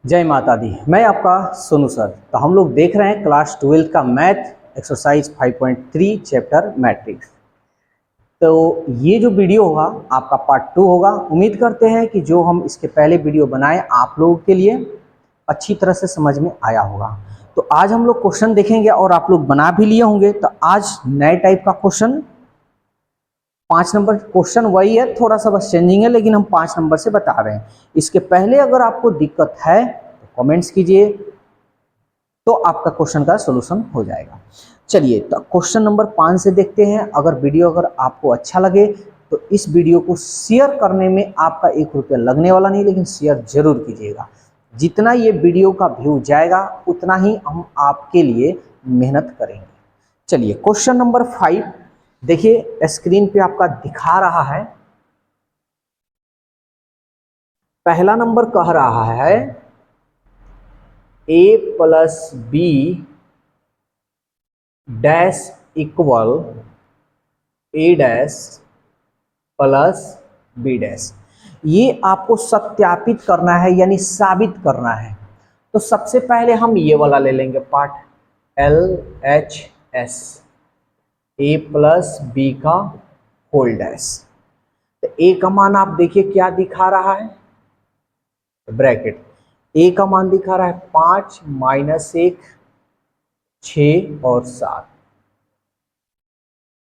जय माता दी। मैं आपका सोनू सर। तो हम लोग देख रहे हैं क्लास 12 का मैथ एक्सरसाइज 5.3 चैप्टर मैट्रिक्स। तो ये जो वीडियो होगा आपका पार्ट 2 होगा। उम्मीद करते हैं कि जो हम इसके पहले वीडियो बनाए आप लोगों के लिए अच्छी तरह से समझ में आया होगा। तो आज हम लोग क्वेश्चन देखेंगे और आप लोग बना भी लिए होंगे। तो आज नए टाइप का क्वेश्चन 5 नंबर क्वेश्चन वही है, थोड़ा सा बस चेंजिंग है, लेकिन हम 5 नंबर से बता रहे हैं। इसके पहले अगर आपको दिक्कत है तो कमेंट्स कीजिए, तो आपका क्वेश्चन का सलूशन हो जाएगा। चलिए तो क्वेश्चन नंबर 5 से देखते हैं। अगर आपको अच्छा लगे तो इस वीडियो को शेयर करने में आपका 1 रुपया लगने वाला नहीं, लेकिन शेयर जरूर कीजिएगा। जितना ये वीडियो का व्यू जाएगा उतना ही हम आपके लिए मेहनत करेंगे। चलिए क्वेश्चन नंबर 5 देखिए, स्क्रीन पे आपका दिखा रहा है। पहला नंबर कह रहा है a plus b dash equal a dash plus b dash. ये आपको सत्यापित करना है, यानी साबित करना है। तो सबसे पहले हम ये वाला ले लेंगे पार्ट, एल एच एस, ए प्लस बी का होल डैश। तो ए का मान आप देखिए क्या दिखा रहा है, ब्रैकेट। ए का मान दिखा रहा है 5 माइनस 1 6 और 7।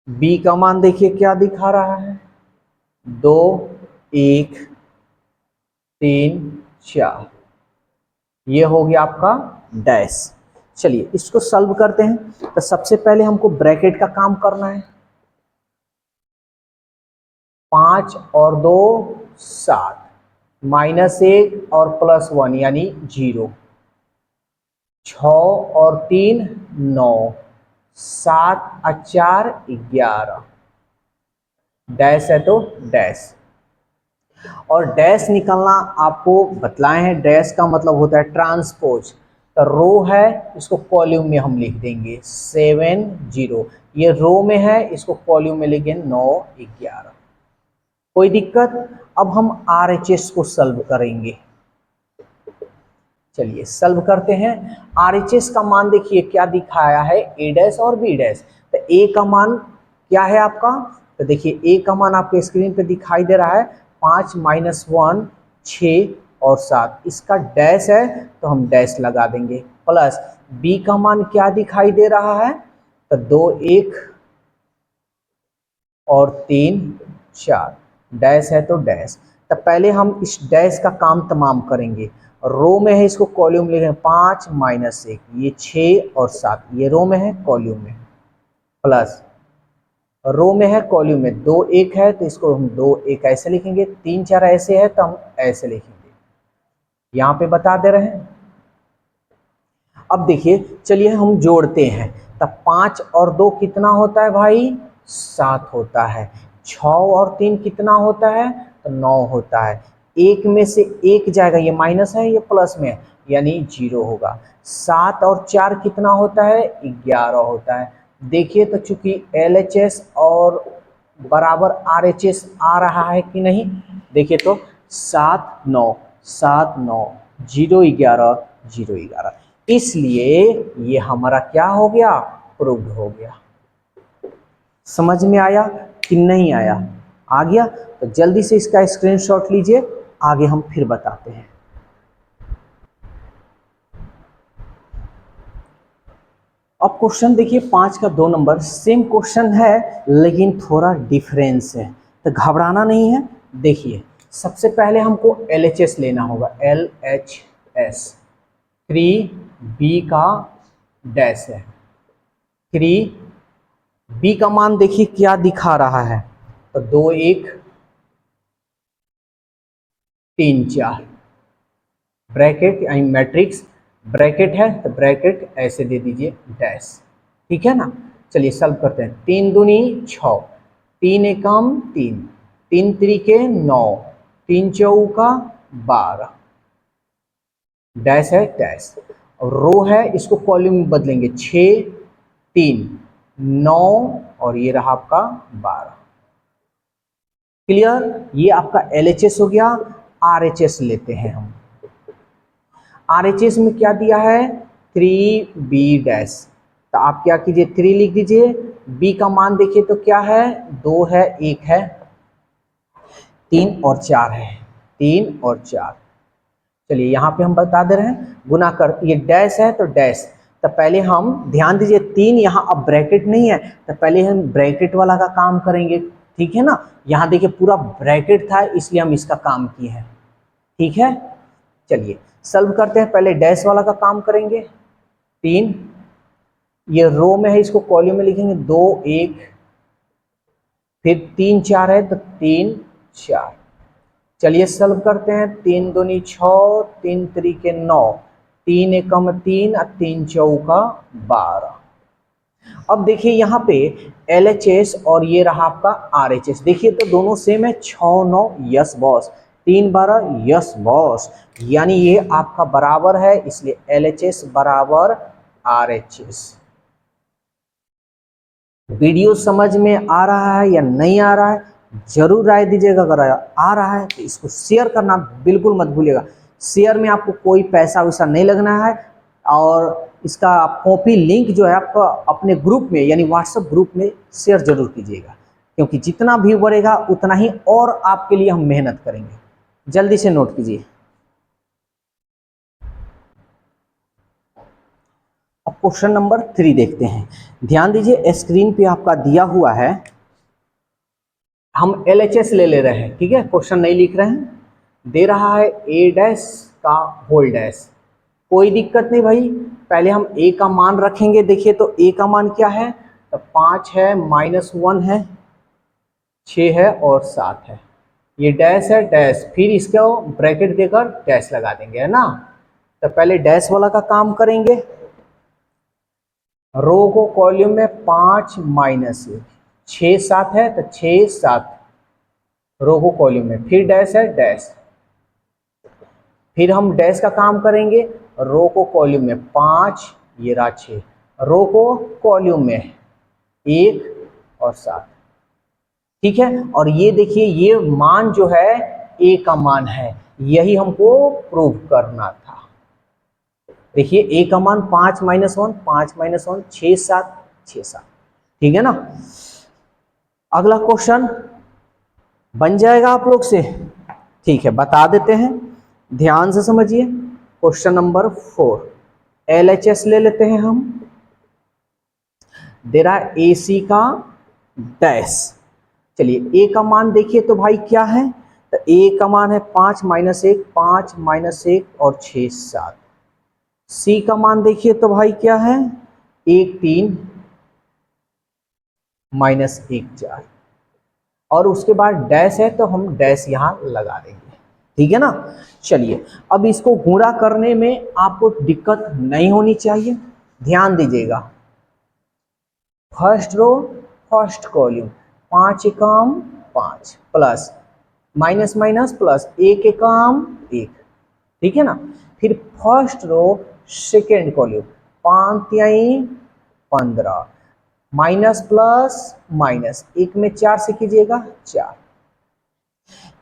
बी का मान देखिए क्या दिखा रहा है 2 1 3 4। ये हो गया आपका डैश। चलिए इसको सॉल्व करते हैं। तो सबसे पहले हमको ब्रैकेट का काम करना है। 5 और 2 7, माइनस 1 और प्लस 1 यानी 0, 6 और 3 9, 7 और 4 11। डैश है तो डैश, और डैश निकलना आपको बतलाए हैं। डैश का मतलब होता है ट्रांसपोज। तो रो है, इसको कॉलम में हम लिख देंगे 7 0। ये रो में है, इसको कॉलम में लिखेंगे 9 11। कोई दिक्कत? अब हम RHS को सॉल्व करेंगे। चलिए सॉल्व करते हैं। RHS का मान देखिए क्या दिखाया है, ए डैश और बी डैश। तो ए का मान क्या है आपका, तो देखिए ए का मान आपके स्क्रीन पे दिखाई दे रहा है 5 माइनस 1 6 और 7। इसका डैश है तो हम डैश लगा देंगे। प्लस बी का मान क्या दिखाई दे रहा है, तो 2 1 और 3 4। डैश है तो डैश। तो पहले हम इस डैश का काम तमाम करेंगे। रो में है, इसको कॉलम में लिखें 5 माइनस 1, ये 6 और 7। ये रो में है, कॉलम में। प्लस रो में है, कॉलम में 2 1 है तो इसको हम 2 1 ऐसे लिखेंगे, 3 4 ऐसे है तो हम ऐसे लिखेंगे। यहाँ पे बता दे रहे हैं। अब देखिए चलिए हम जोड़ते हैं। तब 5 और 2 कितना होता है भाई, 7 होता है। 6 और 3 कितना होता है, तो 9 होता है। एक में से एक जाएगा, ये माइनस है ये प्लस में है, यानी 0 होगा। 7 और 4 कितना होता है, 11 होता है। देखिए तो चूंकि LHS और बराबर RHS आ रहा है कि नहीं, देखिए तो 7 9 7 9 0 11 0 11, इसलिए ये हमारा क्या हो गया, प्रूव्ड हो गया। समझ में आया कि नहीं आया? आ गया। तो जल्दी से इसका स्क्रीनशॉट लीजिए, आगे हम फिर बताते हैं। अब क्वेश्चन देखिए 5 का 2 नंबर, सेम क्वेश्चन है लेकिन थोड़ा डिफरेंस है, तो घबराना नहीं है। देखिए सबसे पहले हमको LHS लेना होगा, LHS। 3 बी का डैश है, 3 बी का मान देखिए क्या दिखा रहा है, तो 2 1 3 4। ब्रैकेट यानी मैट्रिक्स, ब्रैकेट है तो ब्रैकेट ऐसे दे दीजिए डैश। ठीक है ना। चलिए सॉल्व करते हैं। 3 दूनी 6, 3 एकम 3, 3 त्रिके 9, 3 चौका 12। डैश है डैश, और रो है, इसको कॉलम में बदलेंगे 6 3 9 और ये रहा आपका 12। क्लियर? ये आपका LHS हो गया। RHS लेते हैं हम। RHS में क्या दिया है 3b डैश, तो आप क्या कीजिए 3 लिख दीजिए। b का मान देखिए तो क्या है 2 है 1 है 3 और 4 है 3 और 4। चलिए यहाँ पे हम बता दे रहे हैं गुना कर, ये डैश है तो डैश, तो पहले हम ध्यान दीजिए 3 यहाँ अब ब्रैकेट नहीं है, तो पहले हम ब्रैकेट वाला का काम करेंगे, ठीक है ना। यहाँ देखिए पूरा ब्रैकेट था इसलिए हम इसका काम किए हैं, ठीक है। चलिए सॉल्व करते हैं, पहले डैश वाला का काम करेंगे। 3 ये रो में है, इसको कॉलम में लिखेंगे 2 1, फिर 3 4 है तो 3 4। चलिए सॉल्व करते हैं, 3 दूनी 6, 3 त्रिके 9, 3 एकम 3 और 3 चौका 12। अब देखिए यहाँ पे LHS और ये रहा आपका RHS, देखिए तो दोनों सेम है 6 9 यस बॉस, 3 12 यस बॉस, यानी ये आपका बराबर है, इसलिए LHS बराबर RHS। वीडियो समझ में आ रहा है या नहीं आ रहा है जरूर राय दीजिएगा, अगर आ रहा है तो इसको शेयर करना बिल्कुल मत भूलिएगा। शेयर में आपको कोई पैसा वैसा नहीं लगना है, और इसका कॉपी लिंक जो है आपका अपने ग्रुप में यानी व्हाट्सएप ग्रुप में शेयर जरूर कीजिएगा, क्योंकि जितना व्यू बढ़ेगा उतना ही और आपके लिए हम मेहनत करेंगे। जल्दी से नोट कीजिए। अब क्वेश्चन नंबर 3 देखते हैं, ध्यान दीजिए स्क्रीन पे आपका दिया हुआ है, हम LHS ले रहे हैं, ठीक है, क्वेश्चन नहीं लिख रहे हैं। दे रहा है A डैश का होल डैश, कोई दिक्कत नहीं भाई, पहले हम A का मान रखेंगे। देखिए तो A का मान क्या है, तो 5 है -1 है 6 है और 7 है, ये डैश है डैश, फिर इसका ब्रैकेट देकर डैश लगा देंगे, है ना। तो पहले डैश वाला का काम करेंगे, रो को कॉलम में 5 -1 6 7 है तो 6 7 रो को कॉलम में, फिर डैश है डैश, फिर हम डैश का काम करेंगे, रो को कॉलम में 5 ये रहा 6, रो को कॉलम में 1 और 7, ठीक है। और ये देखिए ये मान जो है A का मान है, यही हमको प्रूव करना था। देखिए A का मान 5 -1 5 -1 6 7 6 7, ठीक है ना। अगला क्वेश्चन बन जाएगा आप लोग से, ठीक है, बता देते हैं, ध्यान से समझिए। क्वेश्चन नंबर 4 LHS ले लेते हैं हम, दे रहा है AC का डैश। चलिए A का मान देखिए तो भाई क्या है, तो A का मान है 5 -1 5 -1 और 6 7। C का मान देखिए तो भाई क्या है 1 3 -1 4, और उसके बाद डैश है तो हम डैश यहां लगा देंगे, ठीक है ना। चलिए अब इसको गुणा करने में आपको दिक्कत नहीं होनी चाहिए, ध्यान दीजिएगा। फर्स्ट रो फर्स्ट कॉलम 5 एकम 5 प्लस माइनस माइनस प्लस 1 एकम 1, ठीक है ना। फिर फर्स्ट रो सेकेंड कॉलम 5 तिहाई 15 माइनस प्लस माइनस 1 में 4 से कीजिएगा 4,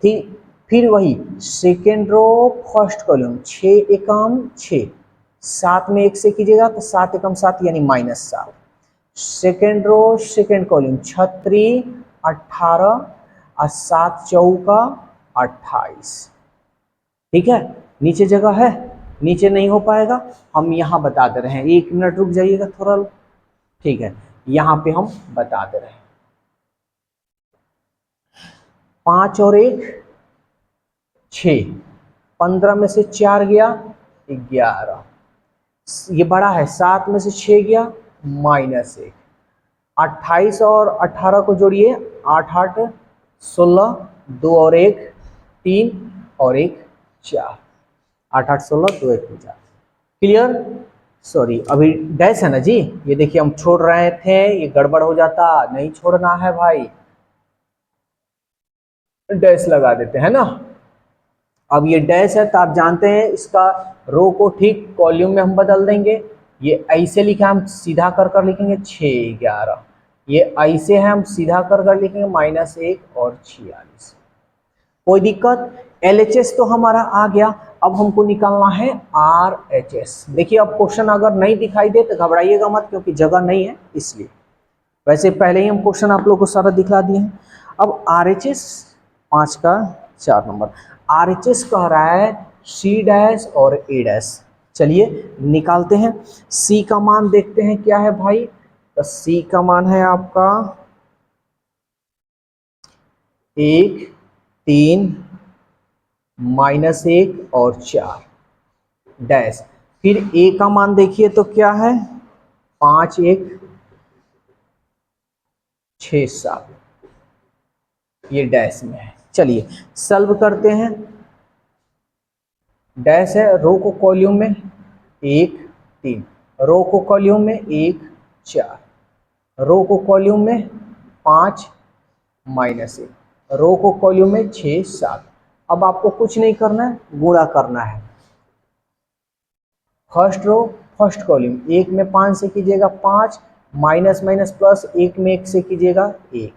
ठीक। फिर वही सेकेंड रो फर्स्ट कॉलम 6 एकम 6 7 में 1 से कीजिएगा तो 7 एकम 7 यानी -7। सेकेंड रो सेकेंड कॉलम 36 18 और 7 चौका 28, ठीक है। नीचे जगह है, नीचे नहीं हो पाएगा, हम यहाँ बता दे रहे हैं, 1 मिनट रुक जाइएगा थोड़ा, ठीक है, यहाँ पे हम बता दे रहे हैं। 5 और 1 6, 15 में से 4 गया 11, ये बड़ा है 7 में से 6 गया -1, 28 और 18 को जोड़िए 8 8 16, 2 और 1 3 और 1 4, 8 8 16 2 1 4, क्लियर। सॉरी अभी डैश है ना जी, ये देखिए हम छोड़ रहे थे, ये गड़बड़ हो जाता, नहीं छोड़ना है भाई, डैश लगा देते हैं ना। अब ये डैश है तो आप जानते हैं इसका रो को ठीक कॉलम में हम बदल देंगे, ये ऐसे लिखा हम सीधा कर लिखेंगे 6 11, ये ऐसे है हम सीधा कर लिखेंगे -1 और 46, कोई दिक्कत। LHS तो हमारा आ गया, अब हमको निकालना है RHS। देखिए अब क्वेश्चन अगर नहीं दिखाई दे तो घबराइएगा मत, क्योंकि जगह नहीं है इसलिए। वैसे पहले ही हम क्वेश्चन आप लोगों को सारा दिखला दिए हैं। अब RHS 5 का 4 नंबर, RHS कह रहा है C' और A'। चलिए निकालते हैं। C का मान देखते हैं क्या है भाई, तो C का मान है आपका 1, 3, -1 और 4 डैश। फिर A का मान देखिए तो क्या है 5, 1, 6, 7, ये डैश में है। चलिए सॉल्व करते हैं। डैश है, रो को कॉलम में 1, 3, रो को कॉलम में 1, 4, रो को कॉलम में 5, -1, रो को कॉलम में 6, 7। अब आपको कुछ नहीं करना है, गुणा करना है। फर्स्ट रो फर्स्ट कॉलम, 1 में 5 से कीजिएगा 5, माइनस माइनस प्लस, 1 में 1 से कीजिएगा 1।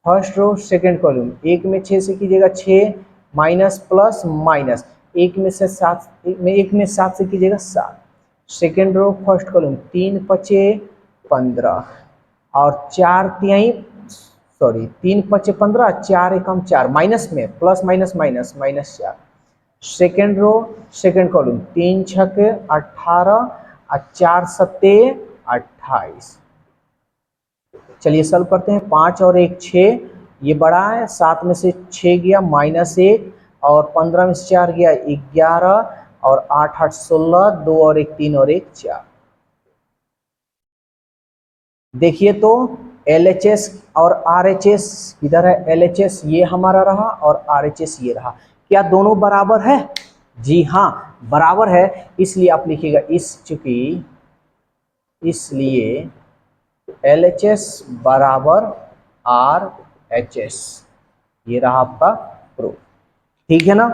फर्स्ट रो सेकंड कॉलम, 1 में 6 से कीजिएगा 6, माइनस प्लस माइनस, 1 में से 7, 1 में 7 से कीजिएगा 7। सेकंड रो फर्स्ट कॉलम, 3 पचे 15 और 4 तिहाई, सॉरी 3 पचे 15, 4 एकम 4, माइनस में plus minus minus minus 4। Second row second column, 3 छके 18 और 4 सत्ते 28। चलिए सॉल्व करते हैं। 5 और 1 6, ये बड़ा है, 7 में से 6 गया -1 और 15 में से 4 गया 11 और 8 8 16, 2 और 1 3 और 1 4। देखिए तो LHS और RHS इधर है, LHS ये हमारा रहा और RHS ये रहा। क्या दोनों बराबर है? जी हाँ बराबर है, इसलिए आप लिखिएगा इसलिए LHS बराबर RHS, ये रहा आपका प्रूफ। ठीक है ना।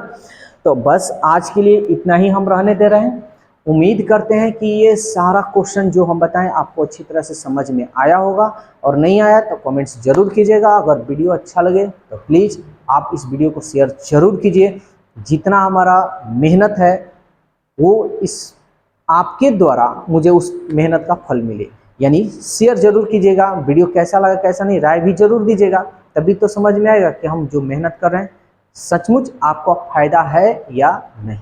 तो बस आज के लिए इतना ही हम रहने दे रहे हैं। उम्मीद करते हैं कि ये सारा क्वेश्चन जो हम बताएं आपको अच्छी तरह से समझ में आया होगा, और नहीं आया तो कमेंट्स जरूर कीजिएगा। अगर वीडियो अच्छा लगे तो प्लीज़ आप इस वीडियो को शेयर जरूर कीजिए। जितना हमारा मेहनत है वो इस आपके द्वारा मुझे उस मेहनत का फल मिले, यानी शेयर जरूर कीजिएगा। वीडियो कैसा लगा कैसा नहीं राय भी जरूर दीजिएगा, तभी तो समझ में आएगा कि हम जो मेहनत कर रहे हैं सचमुच आपको फायदा है या नहीं।